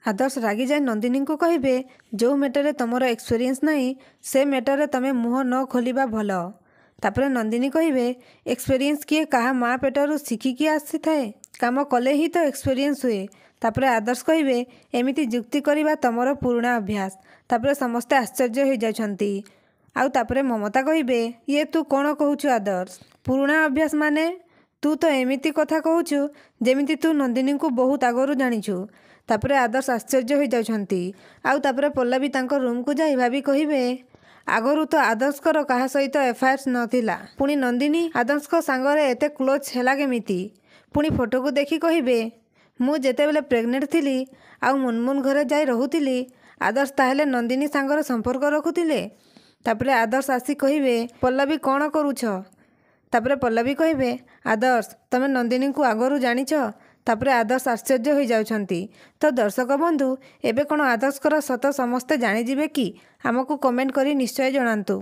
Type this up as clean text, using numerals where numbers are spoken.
आदर्श रागी जाए नंदिनी को कहे जो मैटर तुमर एक्सपीरियंस नहीं से मैटर तुम मुह न खोलिबा भल। तापर नंदिनी कहे एक्सपीरियंस किए कहा माँ पेटर शिखिकी आसी थाए काम कले ही तो एक्सपीरियंस हुए। तापर आदर्श कहे एमिति जुक्ति करवा तुमर पुराणा अभ्यास। तापर समस्ते आश्चर्य हो जाती। आउ तापर ममता कहे ये तू कौन कहूचु आदर्श पुराणा अभ्यास माने तू तो एमिति कथा कहूचु जेमिति तू नंदिनी को बहुत आगरू जानिछु। तापर आदर्श आश्चर्य हो जाती। आउ तापर पल्लवी तांको रूम को जाई भाभी कहे आगरू तो आदर्शकर कहा सहित एफआईआर नथिला पुणी नंदिनी आदर्श को सांगरे एते क्लोज हैला केमिति। पुणी फोटो को देखी कहे मु जेतेबेले प्रेग्नेंट थिली आउ मुनमुन घरे जाई रहुतिली आदर्श ताहेले नंदिनी सांगरे संपर्क रखुतिले। तापर आदर्श आसी कहे पल्लवी कौन करूछ। तापर पल्लवी कहे आदर्श तमे नंदिनी को आगरू जानिछ। तापर आदर्श आश्चर्य हो जाउछंती। तो दर्शक बंधु एबे कौन आदर्शकर सत समस्ते जानिजिबे कि आमको कमेंट करी निश्चय जणांतु।